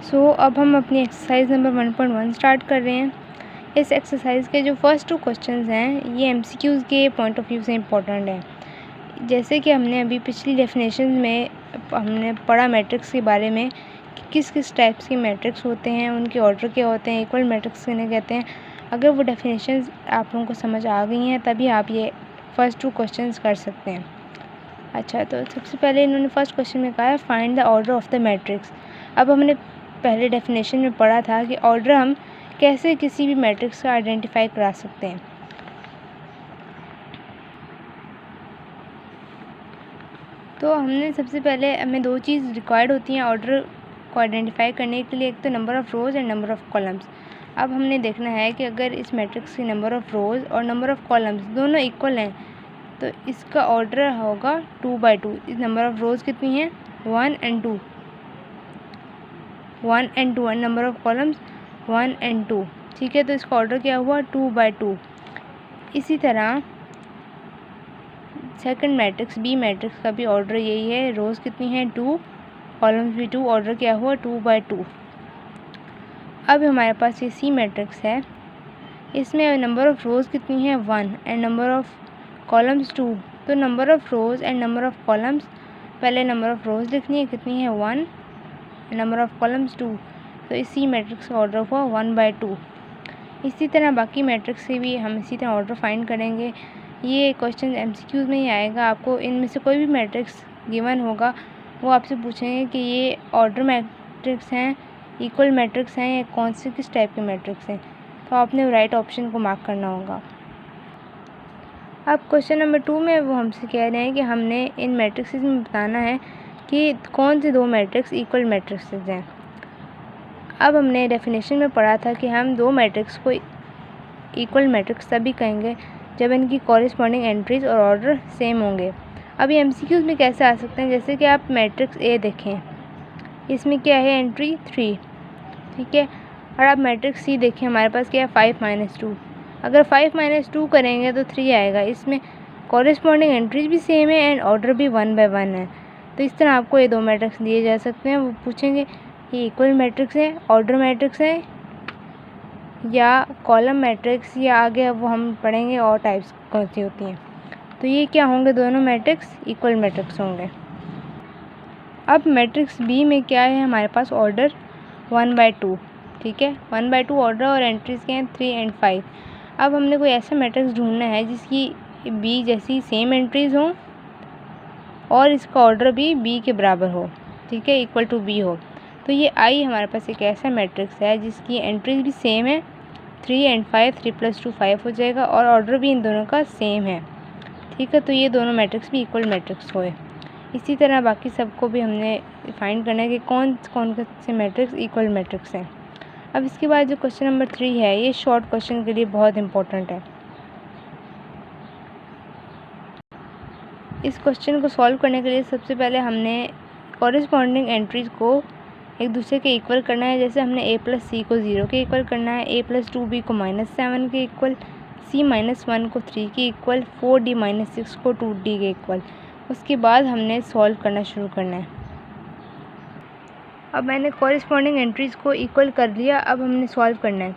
अब हम अपनी एक्सरसाइज नंबर 1.1 स्टार्ट कर रहे हैं। इस एक्सरसाइज के जो फर्स्ट 2 क्वेश्चंस हैं ये एमसीक्यूज़ के पॉइंट ऑफ व्यू से इम्पोर्टेंट है। जैसे कि हमने अभी पिछली डेफिनेशन में हमने पढ़ा मैट्रिक्स के बारे में कि किस किस टाइप्स के मैट्रिक्स होते हैं, उनके ऑर्डर क्या होते हैं, इक्वल मैट्रिक्स किन्हें कहते हैं। अगर वो डेफिनेशंस आप लोगों को समझ आ गई हैं तभी आप ये फर्स्ट 2 क्वेश्चंस कर सकते हैं। अच्छा, तो सबसे पहले इन्होंने फर्स्ट क्वेश्चन में कहा है find the order of the matrix. अब हमने पहले डेफिनेशन में पढ़ा था कि ऑर्डर हम कैसे किसी भी मैट्रिक्स का आइडेंटिफाई करा सकते हैं। तो हमने सबसे पहले हमें 2 चीज़ रिक्वायर्ड होती हैं ऑर्डर को आइडेंटिफाई करने के लिए, एक तो number of rows and number of columns. अब हमने देखना है कि अगर इस मैट्रिक्स की नंबर ऑफ़ रोज़ और नंबर ऑफ़ कॉलम्स दोनों इक्वल हैं तो इसका ऑर्डर होगा 2/2। इस नंबर ऑफ़ रोज़ कितनी हैं 1 and 2, 1 and 2 and number of columns 1 and 2। ठीक है, तो इसका ऑर्डर क्या हुआ 2/2। इसी तरह सेकंड मैट्रिक्स बी मैट्रिक्स का भी ऑर्डर यही है। रोज़ कितनी हैं 2, कॉलम्स भी 2, ऑर्डर क्या हुआ 2/2। अब हमारे पास ये सी मैट्रिक्स है, इसमें नंबर ऑफ़ रोज़ कितनी है 1 एंड नंबर ऑफ़ कॉलम्स 2। तो number of rows and number of columns, पहले नंबर ऑफ़ रोज़ लिखनी है कितनी है 1, नंबर ऑफ़ कॉलम्स 2। तो इस सी मैट्रिक्स का ऑर्डर हुआ 1/2। इसी तरह बाकी मैट्रिक्स से भी हम इसी तरह ऑर्डर फाइंड करेंगे। ये क्वेश्चन एमसीक्यूज़ में ही आएगा। आपको इनमें से कोई भी मैट्रिक्स गिवन होगा वो आपसे पूछेंगे कि ये ऑर्डर मैट्रिक्स हैं, इक्वल मैट्रिक्स हैं या कौन से किस टाइप के मैट्रिक्स हैं, तो आपने राइट ऑप्शन को मार्क करना होगा। अब क्वेश्चन नंबर 2 में वो हमसे कह रहे हैं कि हमने इन मैट्रिक्स में बताना है कि कौन से 2 मैट्रिक्स इक्वल मैट्रिक्स हैं। अब हमने डेफिनेशन में पढ़ा था कि हम 2 मैट्रिक्स को इक्वल मैट्रिक्स तभी कहेंगे जब इनकी कॉरेस्पॉन्डिंग एंट्रीज़ और ऑर्डर सेम होंगे। अब ये एमसीक्यूज़ में कैसे आ सकते हैं, जैसे कि आप मैट्रिक्स ए देखें, इसमें क्या है एंट्री 3, ठीक है। और आप मैट्रिक्स सी देखें, हमारे पास क्या है 5 - 2। अगर 5 - 2 करेंगे तो 3 आएगा। इसमें कॉरेस्पॉन्डिंग एंट्रीज भी सेम है एंड ऑर्डर भी 1/1 है। तो इस तरह आपको ये 2 मैट्रिक्स दिए जा सकते हैं। वो पूछेंगे ये इक्वल मैट्रिक्स है, ऑर्डर मैट्रिक्स है या कॉलम मैट्रिक्स, या आगे वो हम पढ़ेंगे और टाइप्स कौन सी होती हैं। तो ये क्या होंगे, दोनों मैट्रिक्स इक्वल मैट्रिक्स होंगे। अब मैट्रिक्स बी में क्या है, हमारे पास ऑर्डर 1/2, ठीक है। 1/2 ऑर्डर और एंट्रीज़ के हैं 3 and 5। अब हमने कोई ऐसा मैट्रिक्स ढूंढना है जिसकी बी जैसी सेम एंट्रीज़ हों और इसका ऑर्डर भी बी के बराबर हो, ठीक है, इक्वल टू बी हो। तो ये आई हमारे पास एक ऐसा मैट्रिक्स है जिसकी एंट्रीज भी सेम है 3 and 5, 3 + 2 5 हो जाएगा और ऑर्डर भी इन दोनों का सेम है, ठीक है। तो ये दोनों मैट्रिक्स भी इक्वल मैट्रिक्स हुए। इसी तरह बाकी सबको भी हमने फाइंड करना है कि कौन कौन से मैट्रिक्स इक्वल मैट्रिक्स हैं। अब इसके बाद जो क्वेश्चन नंबर 3 है ये शॉर्ट क्वेश्चन के लिए बहुत इंपॉर्टेंट है। इस क्वेश्चन को सॉल्व करने के लिए सबसे पहले हमने कॉरेस्पॉन्डिंग एंट्रीज़ को एक दूसरे के इक्वल करना है। जैसे हमने a + c को 0 के इक्वल करना है, a + 2b को -7 के इक्वल, c - 1 को 3 के इक्वल, 4d - 6 को 2d के इक्वल। उसके बाद हमने सॉल्व करना शुरू करना है। अब मैंने कॉरेस्पॉन्डिंग एंट्रीज़ को इक्वल कर लिया, अब हमने सॉल्व करना है।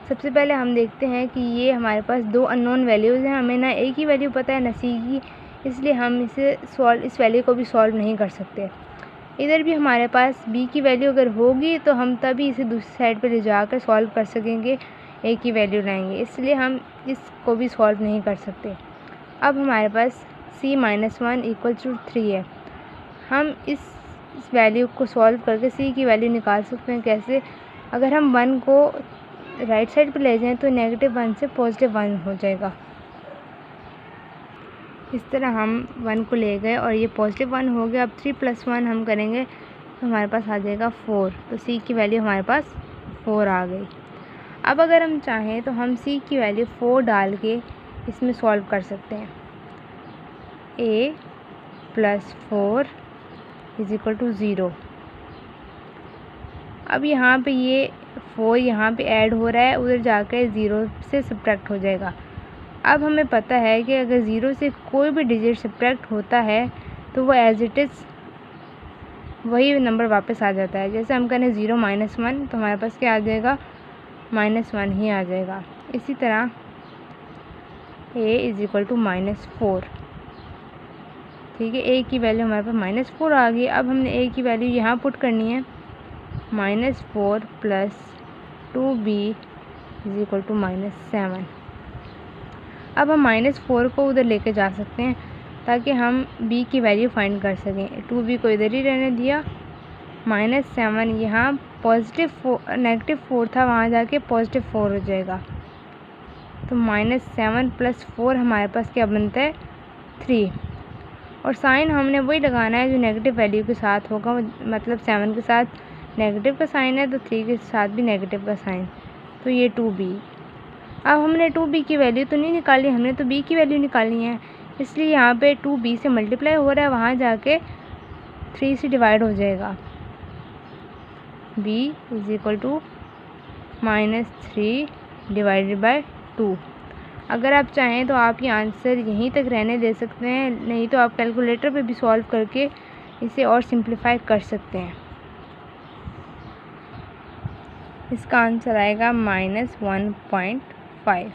सबसे पहले हम देखते हैं कि ये हमारे पास 2 अननोन वैल्यूज़ हैं, हमें ना a की वैल्यू पता है ना c की, इसलिए हम इस वैल्यू को भी सॉल्व नहीं कर सकते। इधर भी हमारे पास b की वैल्यू अगर होगी तो हम तभी इसे दूसरी साइड पर ले जाकर सॉल्व कर सकेंगे, a की वैल्यू लाएंगे, इसलिए हम इसको भी सॉल्व नहीं कर सकते। अब हमारे पास c - 1 = 3 है। हम इस वैल्यू को सॉल्व करके c की वैल्यू निकाल सकते हैं। कैसे, अगर हम 1 को राइट साइड पर ले जाएं तो -1 से +1 हो जाएगा। इस तरह हम 1 को ले गए और ये +1 हो गया। अब 3 + 1 हम करेंगे तो हमारे पास आ जाएगा 4। तो c की वैल्यू हमारे पास 4 आ गई। अब अगर हम चाहें तो हम c की वैल्यू 4 डाल के इसमें सॉल्व कर सकते हैं। a + 4 = 0। अब यहाँ पे ये 4 यहाँ पे ऐड हो रहा है, उधर जाकर 0 से सब्ट्रैक्ट हो जाएगा। अब हमें पता है कि अगर 0 से कोई भी डिजिट सब्ट्रैक्ट होता है तो वो एज इट इज़ वही नंबर वापस आ जाता है। जैसे हम करें 0 -1 तो हमारे पास क्या आ जाएगा, -1 ही आ जाएगा। इसी तरह a = -4, ठीक है। a की वैल्यू हमारे पास -4 आ गई। अब हमने a की वैल्यू यहाँ पुट करनी है, -4 + 2b = -7। अब हम -4 को उधर लेके जा सकते हैं ताकि हम b की वैल्यू फाइंड कर सकें। 2b को इधर ही रहने दिया, -7 यहाँ -4 था, वहाँ जाके +4 हो जाएगा। तो -7 + 4 हमारे पास क्या बनता है, 3। और साइन हमने वही लगाना है जो नेगेटिव वैल्यू के साथ होगा, मतलब 7 के साथ नेगेटिव का साइन है तो 3 के साथ भी नेगेटिव का साइन, तो ये 2b। अब हमने 2b की वैल्यू तो नहीं निकाली, हमने तो b की वैल्यू निकालनी है, इसलिए यहाँ पे 2b से मल्टीप्लाई हो रहा है, वहाँ जाके 3 से डिवाइड हो जाएगा। b = -3 / 2। अगर आप चाहें तो आप ये आंसर यहीं तक रहने दे सकते हैं, नहीं तो आप कैलकुलेटर पे भी सॉल्व करके इसे और सिंप्लीफाई कर सकते हैं। इसका आंसर आएगा -1.5।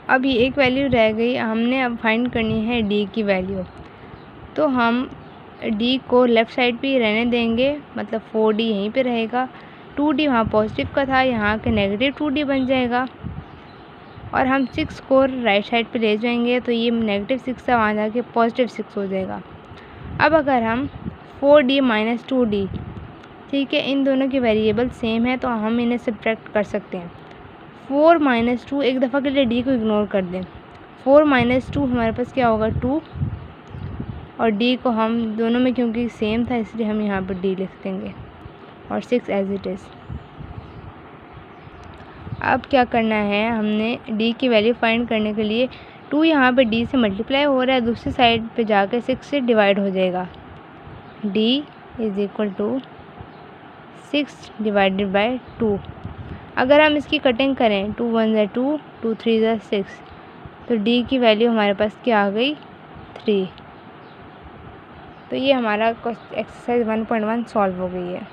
अब ये एक वैल्यू रह गई, हमने अब फाइंड करनी है d की वैल्यू। तो हम d को लेफ़्ट साइड पे ही रहने देंगे, मतलब 4d यहीं पे रहेगा। 2d वहाँ पॉजिटिव का था, यहाँ के नेगेटिव 2d बन जाएगा। और हम 6 को राइट साइड पे ले जाएंगे तो ये -6 था, वहाँ जाके +6 हो जाएगा। अब अगर हम 4d - 2d, ठीक है, इन दोनों की वेरिएबल सेम है तो हम इन्हें सब्ट्रैक्ट कर सकते हैं। 4 - 2, एक दफ़ा के लिए d को इग्नोर कर दें। 4 - 2 हमारे पास क्या होगा, 2, और d को हम दोनों में क्योंकि सेम था इसलिए हम यहाँ पर d लिख देंगे और 6 एज इट इज़। अब क्या करना है, हमने d की वैल्यू फाइंड करने के लिए 2 यहाँ पे d से मल्टीप्लाई हो रहा है, दूसरी साइड पे जाकर 6 से डिवाइड हो जाएगा। d = 6 / 2। अगर हम इसकी कटिंग करें, 2 × 1 = 2, 2 × 3 = 6, तो d की वैल्यू हमारे पास क्या आ गई, 3। तो ये हमारा एक्सरसाइज 1.1 सॉल्व हो गई है।